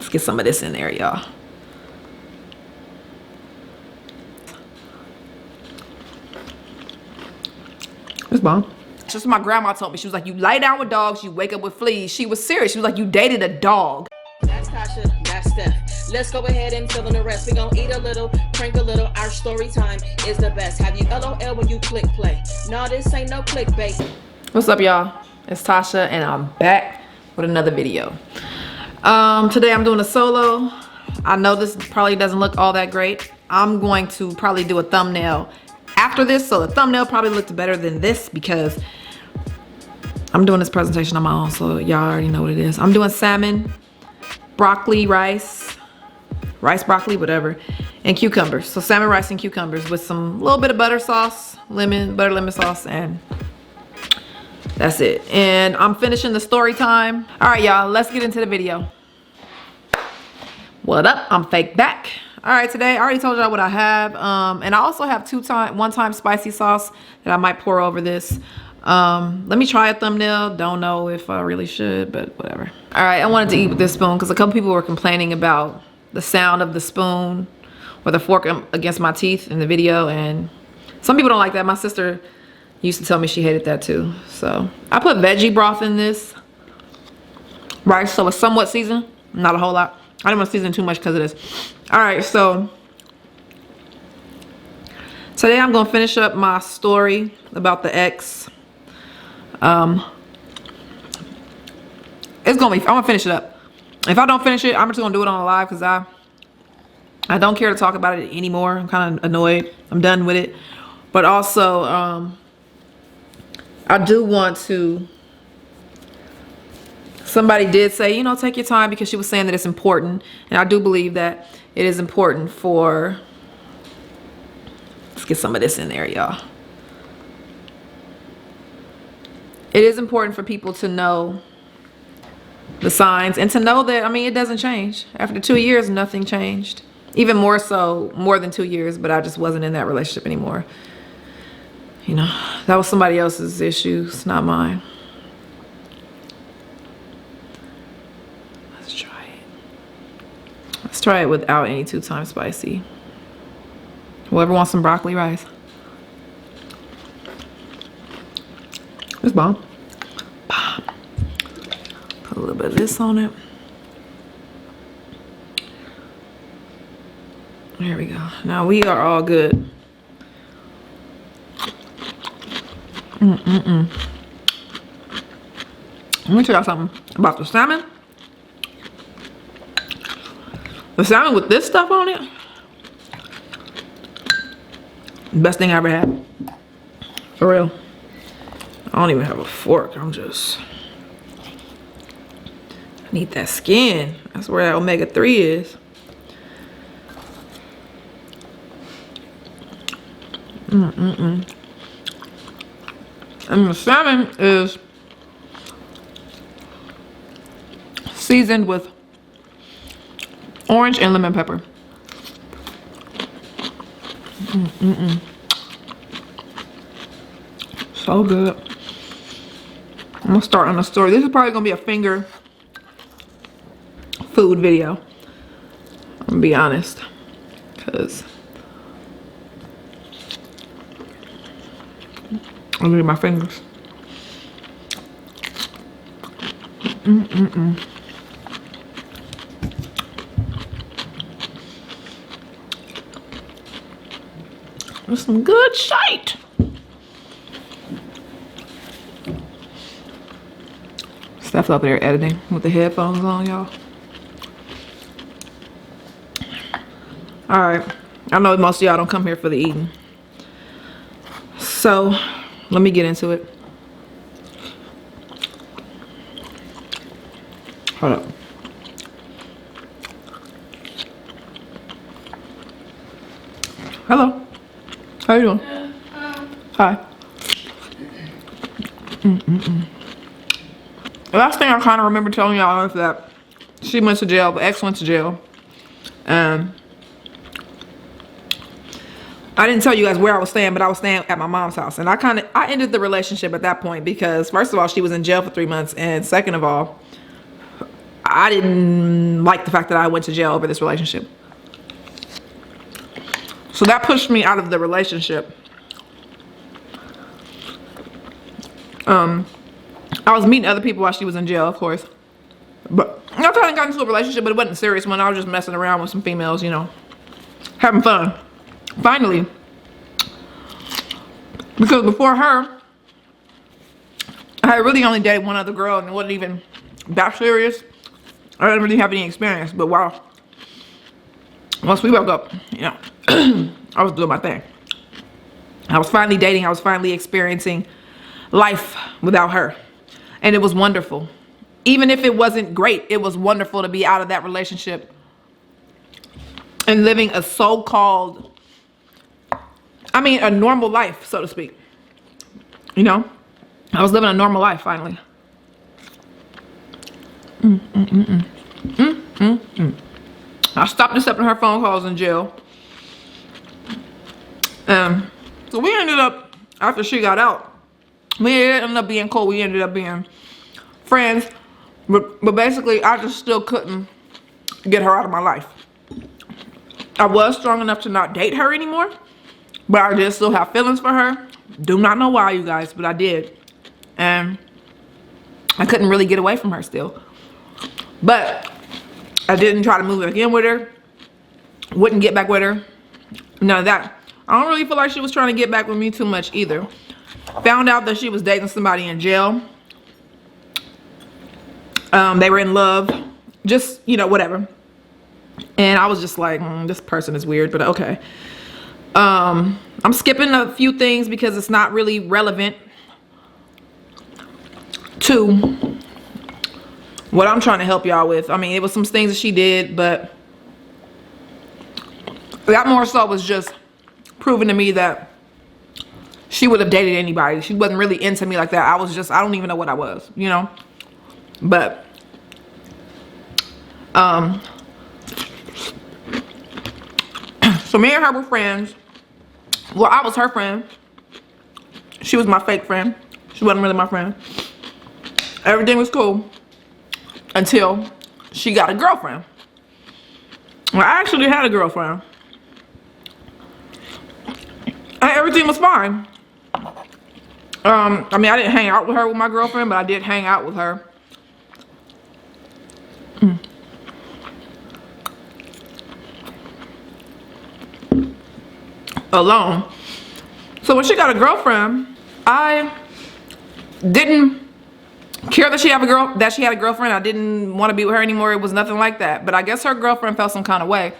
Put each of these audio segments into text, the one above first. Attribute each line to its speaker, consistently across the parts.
Speaker 1: Let's get some of this in there, y'all. It's bomb. Just my grandma told me. She was like, you lie down with dogs, you wake up with fleas. She was serious. She was like, you dated a dog.
Speaker 2: That's Tasha, that's Steph. Let's go ahead and fill in the rest. We gonna eat a little, drink a little. Our story time is the best. Have you LOL when you click play? No, this ain't no clickbait.
Speaker 1: What's up, y'all? It's Tasha, and I'm back with another video. Today I'm doing a solo. I know this probably doesn't look all that great. I'm going to probably do a thumbnail after this, so the thumbnail probably looked better than this because I'm doing this presentation on my own, so y'all already know what it is. I'm doing salmon, broccoli, rice, broccoli, whatever, and cucumbers. So salmon, rice, and cucumbers with some little bit of butter sauce, butter lemon sauce, and that's it. And I'm finishing the story time. All right, y'all, let's get into the video. What up? I'm fake back. All right, today I already told y'all what I have, and I also have one-time spicy sauce that I might pour over this. Let me try a thumbnail. Don't know if I really should, but whatever. All right, I wanted to eat with this spoon because a couple people were complaining about the sound of the spoon or the fork against my teeth in the video, and some people don't like that. My sister used to tell me she hated that too. So I put veggie broth in this rice, so it's somewhat seasoned, not a whole lot. I didn't want to season too much because of this. All right, so today I'm gonna finish up my story about the ex. I'm gonna finish it up. If I don't finish it, I'm just gonna do it on a live because I don't care to talk about it anymore. I'm kind of annoyed. I'm done with it. But also, I do want to. Somebody did say, you know, take your time because she was saying that it's important, and I do believe that it is important for. Let's get some of this in there, y'all. It is important for people to know the signs and to know that, I mean, it doesn't change. After 2 years, nothing changed. Even more so, more than 2 years, but I just wasn't in that relationship anymore. You know, that was somebody else's issues, not mine. Let's try it. Let's try it without any 2-time spicy. Whoever wants some broccoli rice. It's bomb. Bomb. Put a little bit of this on it. There we go. Now we are all good. Let me tell y'all something about the salmon. The salmon with this stuff on it. Best thing I ever had. For real. I don't even have a fork. I need that skin. That's where that omega-3 is. And the salmon is seasoned with orange and lemon pepper. So good. I'm gonna start on the story. This is probably gonna be a finger food video. I'm gonna be honest, cause look at my fingers. That's some good shite. Steph up there editing with the headphones on, y'all. All right, I know most of y'all don't come here for the eating, so let me get into it. Hold up. Hello. How you doing? Hi. The last thing I kind of remember telling y'all is that she went to jail, the ex went to jail, and I didn't tell you guys where I was staying, but I was staying at my mom's house. And I ended the relationship at that point because first of all, she was in jail for 3 months. And second of all, I didn't like the fact that I went to jail over this relationship. So that pushed me out of the relationship. I was meeting other people while she was in jail, of course. But I kind of got into a relationship, but it wasn't a serious one. I was just messing around with some females, you know, having fun. Finally, because before her, I had really only dated one other girl, and it wasn't even that serious. I didn't really have any experience, but wow. Once we broke up, you know, I was doing my thing. I was finally dating. I was finally experiencing life without her. And it was wonderful. Even if it wasn't great, it was wonderful to be out of that relationship and living a so-called, I mean, a normal life, so to speak. You know, I was living a normal life finally. I stopped accepting her phone calls in jail. So we ended up, after she got out, we ended up being cool. We ended up being friends. But basically, I just still couldn't get her out of my life. I was strong enough to not date her anymore. But I did still have feelings for her. Do not know why, you guys, but I did. And I couldn't really get away from her still. But I didn't try to move again with her. Wouldn't get back with her. None of that. I don't really feel like she was trying to get back with me too much either. Found out that she was dating somebody in jail. They were in love. Just, you know, whatever. And I was just like, this person is weird, but okay. I'm skipping a few things because it's not really relevant to what I'm trying to help y'all with. I mean, it was some things that she did, but that more so was just proving to me that she would have dated anybody. She wasn't really into me like that. I was just, I don't even know what I was, you know? But, so me and her were friends. Well, I was her friend. She was my fake friend. She wasn't really my friend. Everything was cool until she got a girlfriend. Well, I actually had a girlfriend. And everything was fine. I mean, I didn't hang out with her with my girlfriend, but I did hang out with her. Alone. So when she got a girlfriend, I didn't care that she had a girlfriend. I didn't want to be with her anymore. It was nothing like that. But I guess her girlfriend felt some kind of way.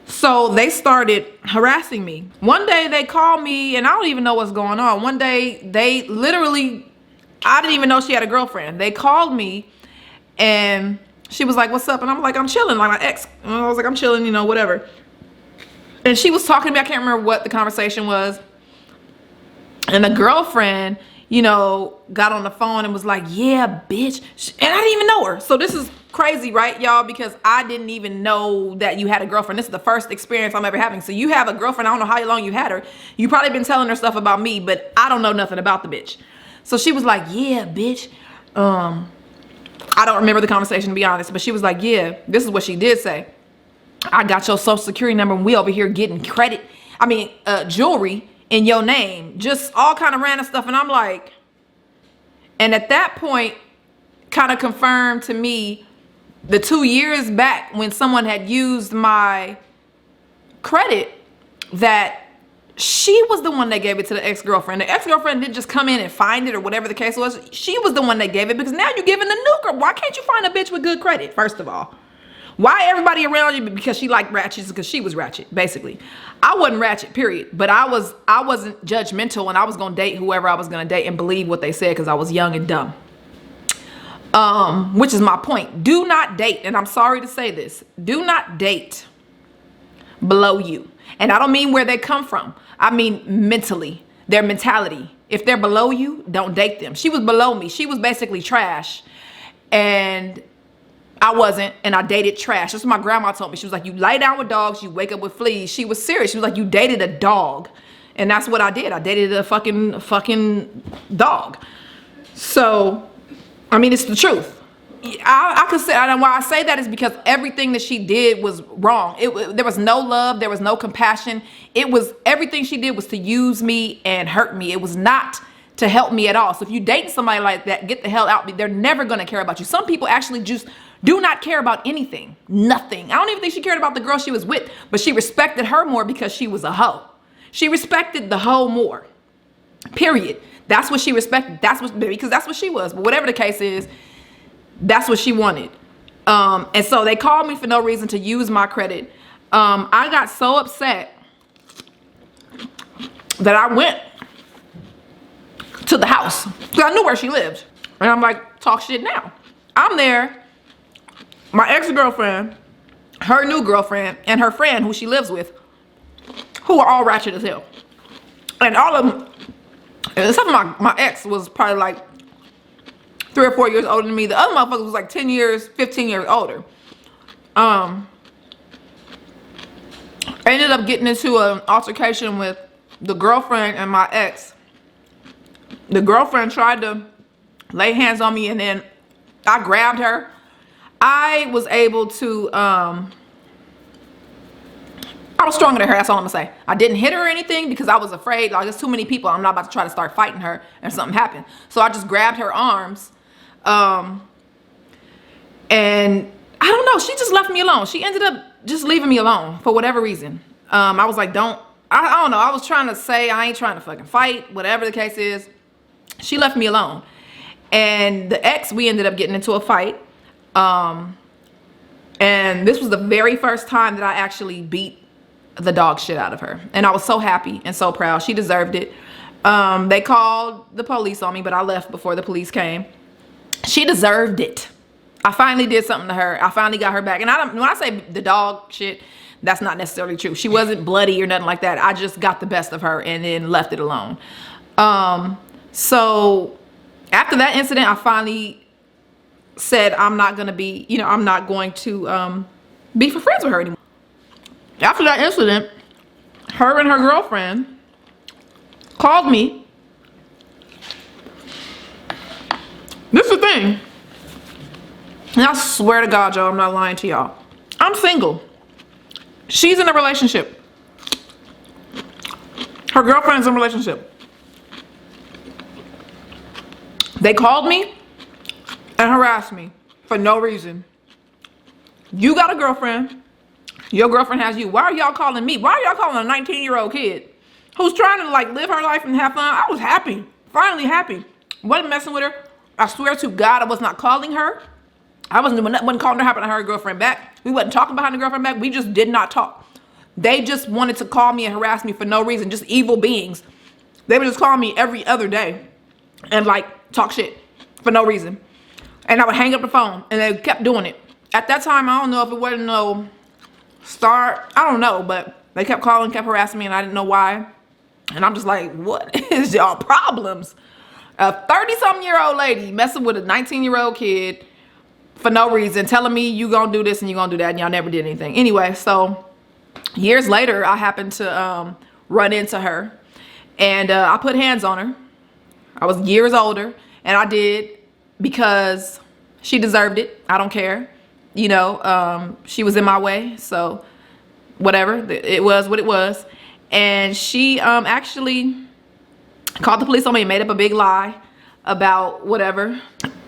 Speaker 1: So they started harassing me. One day they called me, and I don't even know what's going on. One day they literally, I didn't even know she had a girlfriend. They called me and she was like, what's up? And I'm like, I'm chilling. Like my ex, and I was like, I'm chilling, you know, whatever. And she was talking to me. I can't remember what the conversation was. And the girlfriend, you know, got on the phone and was like, yeah, bitch. And I didn't even know her. So this is crazy, right, y'all? Because I didn't even know that you had a girlfriend. This is the first experience I'm ever having. So you have a girlfriend. I don't know how long you had her. You probably been telling her stuff about me, but I don't know nothing about the bitch. So she was like, yeah, bitch. I don't remember the conversation, to be honest. But she was like, yeah, this is what she did say. I got your social security number and we over here getting jewelry in your name. Just all kind of random stuff. And I'm like, and at that point, kind of confirmed to me the 2 years back when someone had used my credit that she was the one that gave it to the ex-girlfriend. The ex-girlfriend didn't just come in and find it or whatever the case was. She was the one that gave it because now you're giving the new girl. Why can't you find a bitch with good credit, first of all? Why everybody around you? Because she liked ratchets, because she was ratchet, basically. I wasn't ratchet, period. But I wasn't judgmental, and I was gonna date whoever I was gonna date and believe what they said because I was young and dumb. Which is my point. Do not date, and I'm sorry to say this. Do not date below you. And I don't mean where they come from. I mean mentally, their mentality. If they're below you, don't date them. She was below me. She was basically trash. And I wasn't, and I dated trash. That's what my grandma told me. She was like, you lie down with dogs, you wake up with fleas. She was serious. She was like, you dated a dog. And that's what I did. I dated a fucking dog. So, I mean, it's the truth. I could say, and why I say that is because everything that she did was wrong. There was no love, there was no compassion. It was, everything she did was to use me and hurt me. It was not to help me at all. So if you date somebody like that, get the hell out. They're never gonna care about you. Some people actually just do not care about anything, nothing. I don't even think she cared about the girl she was with, but she respected her more because she was a hoe. She respected the hoe more, period. That's what she respected. Because that's what she was. But whatever the case is, that's what she wanted. And so they called me for no reason to use my credit. I got so upset that I went to the house because I knew where she lived. And I'm like, talk shit now. I'm there. My ex-girlfriend, her new girlfriend, and her friend who she lives with, who are all ratchet as hell. And all of them, except for my ex was probably like 3 or 4 years older than me. The other motherfucker was like 10 years, 15 years older. I ended up getting into an altercation with the girlfriend and my ex. The girlfriend tried to lay hands on me and then I grabbed her. I was able to, I was stronger than her, that's all I'm gonna say. I didn't hit her or anything because I was afraid, like there's too many people. I'm not about to try to start fighting her and something happened. So I just grabbed her arms. And I don't know, she just left me alone. She ended up just leaving me alone for whatever reason. I was like, I don't know. I was trying to say, I ain't trying to fucking fight, whatever the case is. She left me alone. And the ex, we ended up getting into a fight. And this was the very first time that I actually beat the dog shit out of her. And I was so happy and so proud. She deserved it. They called the police on me, but I left before the police came. She deserved it. I finally did something to her. I finally got her back. And when I say the dog shit, that's not necessarily true. She wasn't bloody or nothing like that. I just got the best of her and then left it alone. So after that incident, I finally said I'm not going to be, I'm not going to be for friends with her anymore. After that incident, her and her girlfriend called me. This is the thing. And I swear to God, y'all, I'm not lying to y'all. I'm single. She's in a relationship. Her girlfriend's in a relationship. They called me and harassed me for no reason. You got a girlfriend. Your girlfriend has you. Why are y'all calling me? Why are y'all calling a 19-year-old kid who's trying to like live her life and have fun? I was happy. Finally happy. Wasn't messing with her. I swear to God, I was not calling her. I wasn't calling her, happened to her girlfriend back. We wasn't talking behind the girlfriend back. We just did not talk. They just wanted to call me and harass me for no reason. Just evil beings. They would just call me every other day and like talk shit for no reason. And I would hang up the phone and they kept doing it. At that time, I don't know if it wasn't no start. I don't know, but they kept calling, kept harassing me and I didn't know why. And I'm just like, what is y'all problems? A 30-something-year-old lady messing with a 19-year-old kid for no reason, telling me you gonna do this and you gonna do that, and y'all never did anything. Anyway, so years later, I happened to run into her, and I put hands on her. I was years older, and I did because she deserved it. I don't care. She was in my way, so whatever. It was what it was. And she actually called the police on me and made up a big lie about whatever.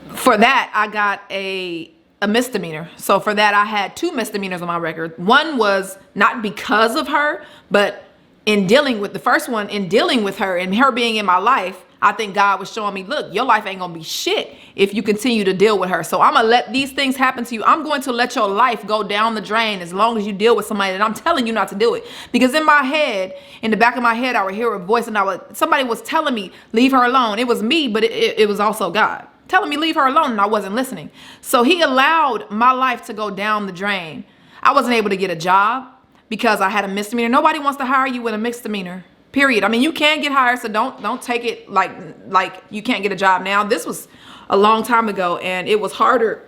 Speaker 1: For that, I got a misdemeanor. So for that, I had 2 misdemeanors on my record. One was not because of her, but in dealing with the first one, in dealing with her and her being in my life, I think God was showing me, look, your life ain't gonna be shit if you continue to deal with her. So I'm gonna let these things happen to you. I'm going to let your life go down the drain as long as you deal with somebody that I'm telling you not to do it. Because in my head, in the back of my head, I would hear a voice and somebody was telling me, leave her alone. It was me, but it was also God telling me leave her alone, and I wasn't listening. So he allowed my life to go down the drain. I wasn't able to get a job because I had a misdemeanor. Nobody wants to hire you with a misdemeanor, period. I mean, you can get hired, so don't take it like you can't get a job now. This was a long time ago, and it was harder,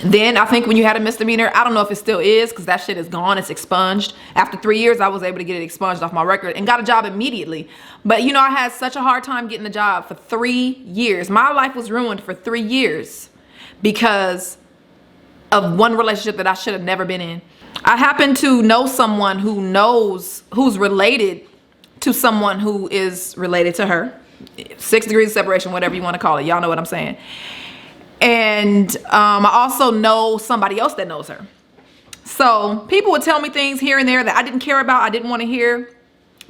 Speaker 1: Then I think when you had a misdemeanor, I don't know if it still is because that shit is gone. It's expunged. After 3 years, I was able to get it expunged off my record and got a job immediately. But you know, I had such a hard time getting a job for 3 years. My life was ruined for 3 years because of one relationship that I should have never been in. I happen to know someone who's related to someone who is related to her. 6 degrees of separation, whatever you want to call it. Y'all know what I'm saying. And I also know somebody else that knows her. So people would tell me things here and there that I didn't care about, I didn't want to hear.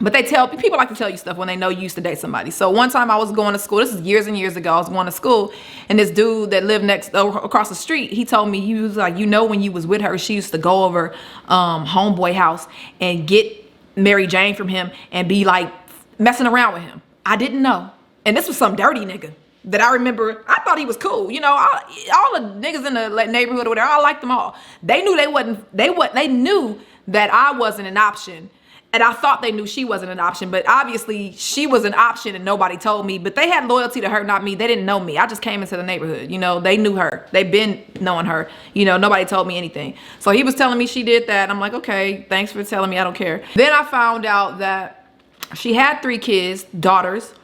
Speaker 1: But people like to tell you stuff when they know you used to date somebody. So one time I was going to school, this is years and years ago, I was going to school, and this dude that lived across the street, he told me, he was like, you know, when you was with her, she used to go over homeboy house and get Mary Jane from him and be like messing around with him. I didn't know. And this was some dirty nigga that I remember. I thought he was cool. You know, all the niggas in the neighborhood or whatever, I liked them all. They knew they knew that I wasn't an option. And I thought they knew she wasn't an option, but obviously she was an option and nobody told me. But they had loyalty to her, not me. They didn't know me. I just came into the neighborhood. You know, they knew her. They've been knowing her. You know, nobody told me anything. So he was telling me she did that. I'm like, okay, thanks for telling me. I don't care. Then I found out that she had 3 kids, daughters.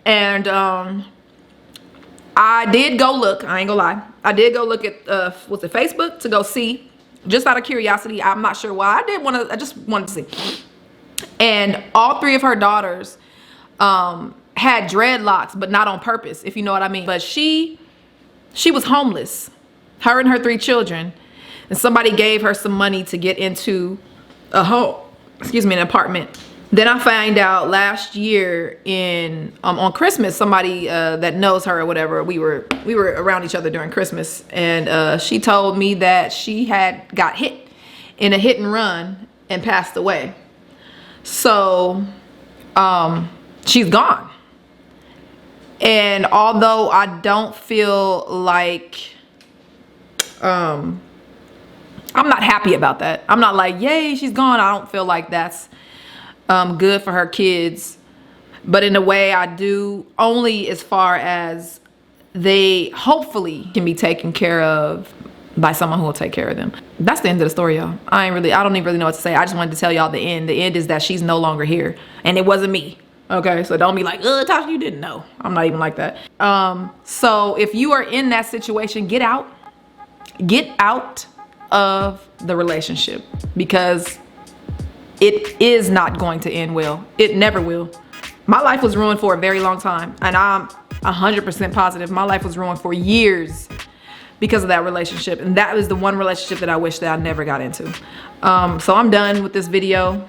Speaker 1: And I did go look. I ain't gonna lie. I did go look at, was it Facebook, to go see, just out of curiosity. I'm not sure why. I just wanted to see. And all 3 of her daughters had dreadlocks, but not on purpose, if you know what I mean. But she was homeless, her and her 3 children. And somebody gave her some money to get into a home, an apartment. Then I found out last year on Christmas, somebody that knows her or whatever, we were around each other during Christmas, and she told me that she had got hit in a hit and run and passed away. So she's gone. And although I don't feel like I'm not happy about that. I'm not like, yay, she's gone. I don't feel like that's good for her kids, but in a way I do, only as far as they hopefully can be taken care of by someone who will take care of them. That's the end of the story, y'all. I don't even really know what to say. I just wanted to tell y'all the end. The end is that she's no longer here, and it wasn't me. Okay, so don't be like, Tasha, you didn't know. I'm not even like that. So if you are in that situation, get out of the relationship, because it is not going to end well. It never will. My life was ruined for a very long time, and I'm 100% positive my life was ruined for years because of that relationship. And that was the one relationship that I wish that I never got into. So I'm done with this video.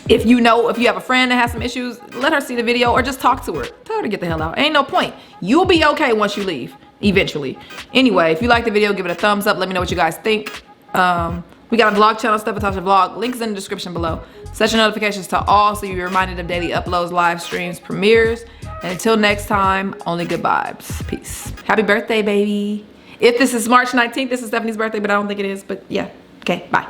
Speaker 1: If you have a friend that has some issues, let her see the video or just talk to her. Tell her to get the hell out. Ain't no point. You'll be okay once you leave, eventually. Anyway, if you like the video, give it a thumbs up. Let me know what you guys think. We got a vlog channel, Steph and Tasha Vlog. Links in the description below. Set your notifications to all so you're reminded of daily uploads, live streams, premieres. And until next time, only good vibes. Peace. Happy birthday, baby. If this is March 19th, this is Stephanie's birthday, but I don't think it is. But yeah. Okay, bye.